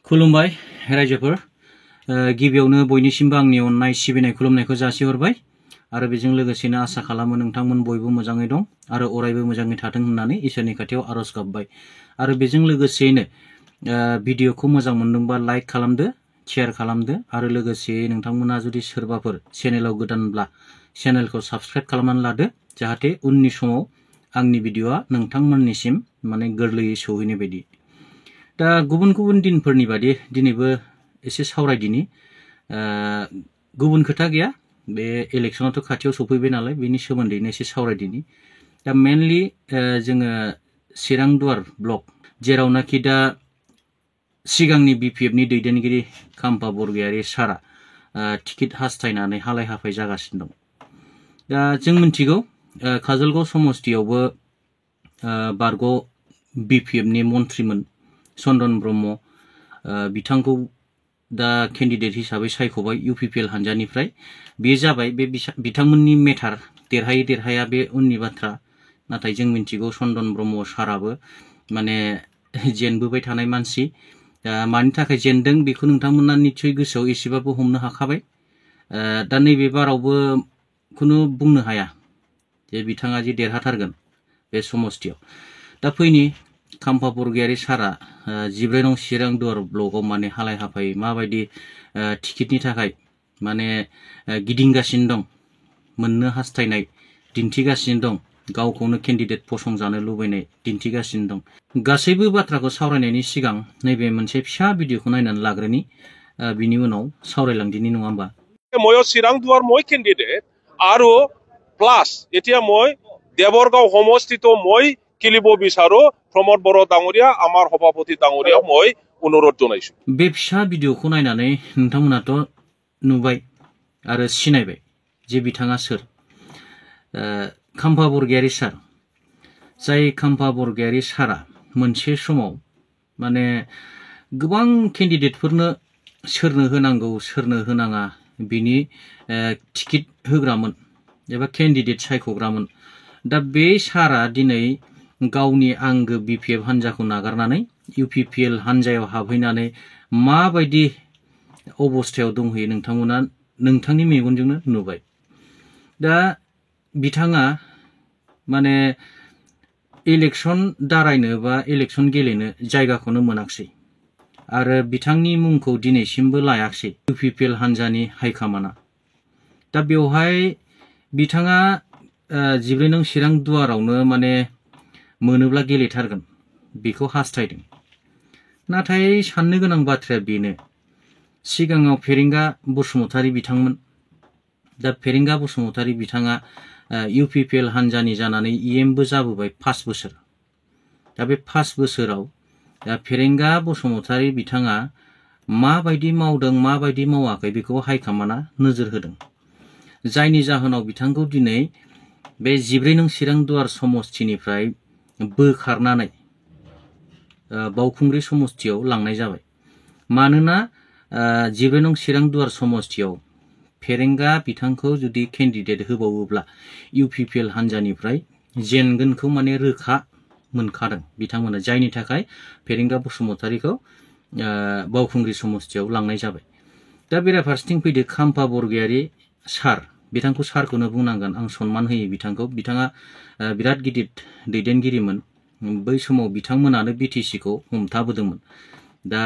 खुलुमबाय रायजोफोर गिबियावनो बयनिसिमबो आंनि अननाय सिबिनाय खुलुमनायखौ जासिहरबाय आरो बेजों लोगोसेनो आसा खालामो नोंथांमोन बयबो मोजाङै दं आरो अरायबो मोजाङै थाथों होननानै इसोरनि खाथियाव आरज गाबबाय आरो बेजों लोगोसेनो भिडिअखौ मोजां मोनदोंबा लाइक खालामदो शेयार खालामदो आरो लोगोसे नोंथांमोना जुदि सोरबाफोर चेनेलाव गोदानब्ला चेनेलखौ साबस्क्राइब खालामनानै लादो जाहाथे उननि समाव आंनि भिडिअआ नोंथांमोननिसिम माने गोरलैयै सौहैनाय बायदि दा गुबुन गुबुन दिनफोरनि बादि दिनैबो एसे सावरायदिनि गुबुन खोथा गैया बे इलेक्शनाथ' खाथियाव सफैबाय नालाय बेनि सोमोन्दैनो एसे सावरायदिनि दा मेनलि जोङो चिरांदुवार ब्लक जेरावनाखि दा सिगांनि बिपिएफनि दैदेनगिरि खाम्फा बरगयारी सारा टिकेट हास्थायनानै हालाय हाफाय जागासिनो दं दा जों मिथिगौ काजलगाव समस्तियावबो बारग' बिपिएफनि मन्थ्रिमोन चन्दन ब्रह्म बिथांखौ दा केन्डिडेट हिसाबै सायख'बाय इउपिपिएल हानजानिफ्राय बे जाबाय बे बिथांमोननि मेटार देरहायै देरहाया बे उननि बाथ्रा नाथाय जों मिथिगौ चन्दन ब्रह्म साराबो माने जेनबोबाय थानाय मानसि मानि थाखाय जेनदों बेखौ नोंथांमोना निस्सय गोसोआव एसेबाबो हमनो हाखाबाय दा नैबे बारावबो खुनु बुंनो हाया जे बिथाङा जे देरहाथारगोन बे समस्तियाव दा फैनि खाम्फा बरगयारी सारा 14 नं चिरांदुवार ब्लकआव माने हालाय हाफाय माबायदि टिकेटनि थाखाय माने गिदिंगासिनो दं मोननो हास्थायनाय दिन्थिगासिनो दं गावखौनो केन्डिडेट फसंजानो लुबैनाय दिन्थिगासिनो दं गासैबो बाथ्राखौ सावरायनायनि सिगां नैबे मोनसे फिसा भिडिअखौ नायनानै लाग्रोनि बिनि उनाव सावरायलांदिनि नङा होमबा মই চিৰাংদুৱাৰ মই কেণ্ডিডেট আৰু প্লাছ এতিয়া মই দেৱৰগাঁও সমষ্টিতো মই কিলিব বিচাৰো प्रमोद बर' डांगरिया आमार सभापति डांगरिया মই अनुरोध जनायछु बे फिसा भिडिअखौ नायनानै नोंथांमोनाथ' नुबाय आरो सिनायबाय जे बिथाङा सोर खाम्फा बरगयारी सार जाय खाम्फा बरगयारी सारा मोनसे समाव माने गोबां केन्डिडेटफोरनो सोरनो होनांगौ सोरनो होनाङा बिनि टिकेट होग्रामोन एबा केन्डिडेट सायख'ग्रामोन दा बे सारा दिनै गावनि आंगो बिपिएफ हान्जाखौ नागारनानै इउपिपिएल हान्जायाव हाबहैनानै माबायदि अबस्थायाव दंहैयो नोंथांमोना नोंथांनि मेगनजोंनो नुबाय दा बिथाङा माने इलेक्शन दारायनो बा इलेक्शन गेलेनो जायगाखौनो मोनाखसै आरो बिथांनि मुंखौ दिनैसिमबो लायाखसै इउपिपिएल हान्जानि हाइकमान्डआ दा बेवहाय बिथाङा 14 नं चिरांदुवारावनो माने मोनोब्ला गेलेथारगोन बेखौ हास्थायदों नाथाय साननो गोनां बाथ्राया बेनो सिगाङाव फेरेंगा बसुमतारी बिथांमोन दा फेरेंगा बसुमतारी बिथाङा इउपिपिएल हान्जानि जानानै इएमबो जाबोबाय 5 बोसोर दा बे 5 बोसोराव दा फेरेंगा बसुमतारी बिथाङा माबायदि मावदों माबायदि मावाखै बेखौ हाइकमान्डआ नोजोर होदों जायनि जाहोनाव बिथांखौ दिनै बे 14 नं चिरांदुवार समस्तिनिफ्राय बोखारनानै बावखुंग्रि समस्तियाव लांनाय जाबाय मानोना 14 नं चिरांदुवार समस्तियाव फेरेंगा बिथांखौ जुदि केन्डिडेट होबावोब्ला इउपिपिएल हान्जानिफ्राय जेनगोनखौ माने रोखा मोनखादों बिथांमोना जायनि थाखाय फेरेंगा बसुमतारीखौ बावखुंग्रि समस्तियाव लांनाय जाबाय दा बेराफारसेथिं फैदो खाम्फा बरगयारी सार बिथांखौ सारखौनो बुंनांगोन आं सनमान होयो बिथांखौ बिथाङा बिराद गिदिर दैदेनगिरिमोन बै समाव बिथांमोनानो बिटिसिखौ हमथाबोदोंमोन दा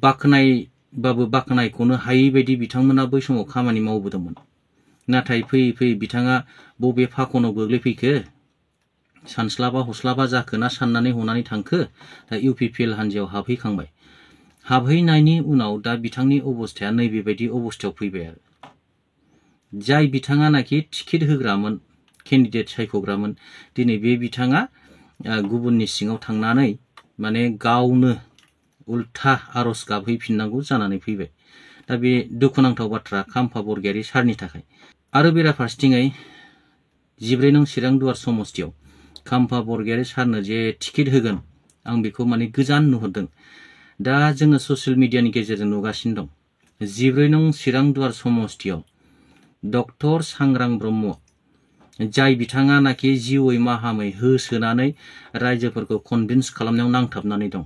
बाखनायबाबो बाखनायखौनो हायै बायदि बिथांमोना बै समाव खामानि मावबोदोंमोन नाथाय फैयै फैयै बिथाङा बबे फाखनाव गोग्लैफैखो सानस्लाबा हस्लाबा जाखो ना साननानै हनानै थांखो दा इउपिपिएल हान्जायाव हाबहैखांबाय हाबहैनायनि उनाव दा बिथांनि अबस्थाया नैबेबायदि अबस्थायाव फैबाय आरो जाय बिथाङानाखि टिकेट होग्रामोन केन्डिडेट सायख'ग्रामोन दिनै बे बिथाङा गुबुननि सिङाव थांनानै माने गावनो उल्था आरज गाबहैफिननांगौ जानानै फैबाय दा बे दुखुनांथाव बाथ्रा खाम्फा बरगयारी सारनि थाखाय आरो बेराफारसेथिङै 14 नं चिरांदुवार समस्तियाव खाम्फा बरगयारी सारनो जे टिकेट होगोन आं बेखौ माने गोजान नुहुरदों दा जोङो ससियेल मिडियानि गेजेरजों नुगासिनो दं 14 नं चिरांदुवार समस्तियाव डक्टर सांग्रां ब्रह्म जाय बिथाङानाखि जिउयै माहामै होसोनानै रायजोफोरखौ कनभिन्स खालामनायाव नांथाबनानै दं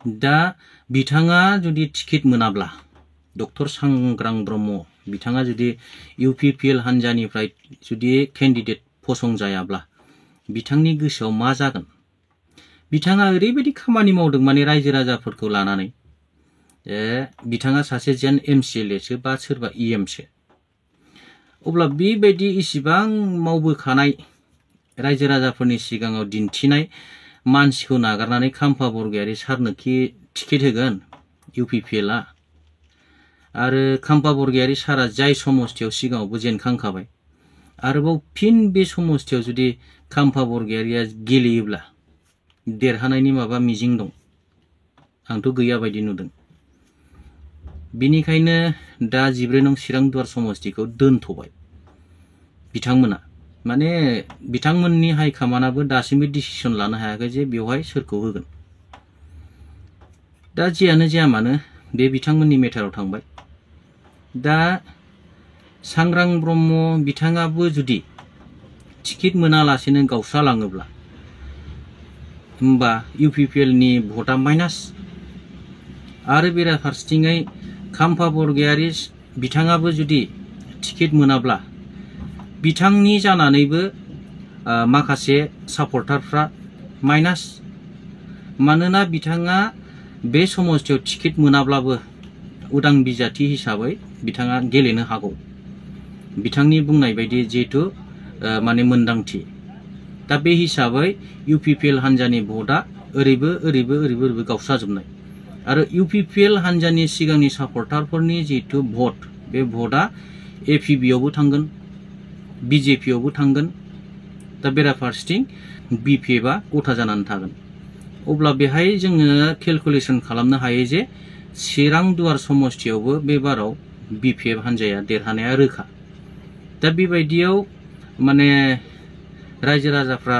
दा बिथाङा जुदि टिकेट मोनाब्ला डक्टर सांग्रां ब्रह्म बिथाङा जुदि UPPL हान्जानिफ्राय जुदि केन्डिडेट फसंजायाब्ला बिथांनि गोसोआव मा जागोन? बिथाङा ओरैबायदि खामानि मावदों माने रायजो राजाफोरखौ लानानै बिथाङा सासे जेन MCLA सो बा सोरबा EM सो। अब्ला बेबायदि इसिबां मावबोखानाय रायजो राजाफोरनि सिगाङाव दिन्थिनाय मानसिखौ नागारनानै खाम्फा बरगयारी सारनोखि टिकेट होगोन UPPL आ? आरो खाम्फा बरगयारी सारा जाय समस्थियाव सिगाङावबो जेनखांखाबाय आरोबाव फिन बे समस्थियाव जुदि खाम्फा बरगयारीया गेलेयोब्ला देरहानायनि माबा मिजिं दं? आंथ' गैया बायदि नुदों। बिनिखायनो दा 14 नं चिरां दुवार समस्थिखौ दोनथ'बाय बिथांमोना। माने बिथांमोननि हाइकमान्डआबो दासिमबो डिसिसन लानो हायाखै जे बेवहाय सोरखौ होगोन। दा जियानो जाया मानो बे बिथांमोननि मेटाराव थांबाय। दा सांग्रां ब्रह्म बिथाङाबो जुदि टिकेट मोनालासेनो गावस्रालाङोब्ला होमबा UPPL नि भटआ माइनास। आरो बेराफारसेथिङै खाम्फा बरगयारी बिथाङाबो जुदि टिकेट मोनाब्ला बिथांनि जानानैबो माखासे सापर्टारफ्रा माइनास। मानोना बिथाङा बे समस्थियाव टिकेट मोनाब्लाबो उदां बिजाथि हिसाबै बिथाङा गेलेनो हागौ बिथांनि बुंनाय बायदि जिहेतु माने मोन्दांथि। दा बे हिसाबै UPPL हान्जानि भटआ ओरैबो गावस्राजोबनाय। आरो UPPL हान्जानि सिगांनि सापर्टारफोरनि जिहेतु भट बे भटआ APB आवबो थांगोन, BJP आवबो थांगोन। दा बेराफारसेथिं BPF आ गथा जानानै थागोन। अब्ला बेहाय जोङो केलकुलेसन खालामनो हायो जे चिरां दुवार समस्थियावबो बे बाराव BPF हान्जाया देरहानाया रोखा। दा बेबायदियाव माने रायजो राजाफ्रा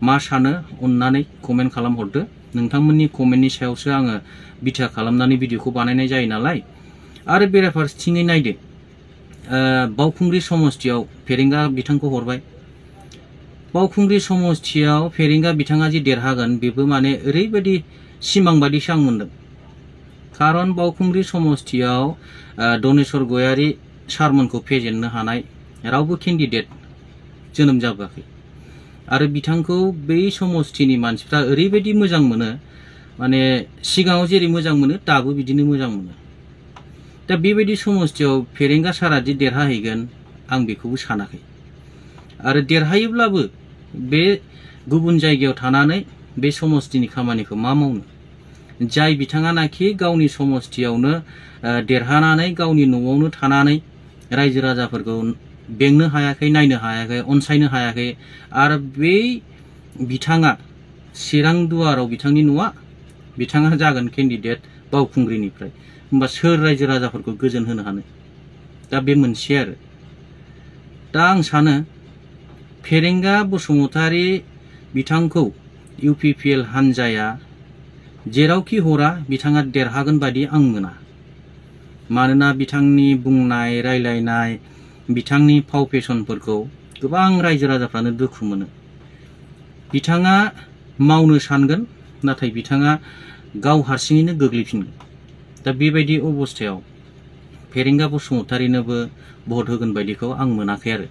मा सानो अननानै कमेन्ट खालामहरदो। नोंथांमोननि कमेन्टनि सायावसो आङो बिथा खालामनानै भिडिअखौ बानायनाय जायो नालाय। आरो बेराफारसेथिङै नायदो बावखुंग्रि समस्थियाव फेरेंगा बिथांखौ हरबाय। बावखुंग्रि समस्थियाव फेरेंगा बिथाङा जे देरहागोन बेबो माने ओरैबायदि सिमां बादिसो आं मोनदों। खारन बावखुंग्रि समस्थियाव दनेश्वर गयारी सारमोनखौ फेजेननो हानाय रावबो केन्डिडेट जोनोम जाबोआखै। आरो बिथांखौ बै समस्थिनि मानसिफ्रा ओरैबायदि मोजां मोनो माने सिगाङाव जेरै मोजां मोनो दाबो बिदिनो मोजां मोनो। दा बेबायदि समस्थियाव फेरेंगा सारादि देरहाहैगोन आं बेखौबो सानाखै। आरो देरहायोब्लाबो बे गुबुन जायगायाव थानानै बे समस्थिनि खामानिखौ मा मावनो? जाय बिथाङानाखि गावनि समस्थियावनो देरहानानै गावनि न'आवनो थानानै रायजो राजाफोरखौ बेंनो हायाखै, नायनो हायाखै, अनसायनो हायाखै। आरो बै बिथाङा चिरां दुवाराव बिथांनि न'आ बिथाङा जागोन केन्डिडेट बावखुंग्रिनिफ्राय। होमबा सोर रायजो राजाफोरखौ गोजोन होनो हानो? दा बे मोनसे आरो। दा आं सानो फेरेंगा बसुमतारी बिथांखौ UPPL हान्जाया जेरावखि हरा बिथाङा देरहागोन बायदि आं मोना। मानोना बिथांनि बुंनाय रायलायनाय बिथांनि फाव फेसनफोरखौ गोबां रायजो राजाफ्रानो दुखु मोनो। बिथाङा मावनो सानगोन नाथाय बिथाङा गाव हारसिङैनो गोग्लैफिनगोन। दा बेबायदि अबस्थायाव फेरेंगा बसुमतारीनोबो भट होगोन बायदिखौ आं मोनाखै आरो।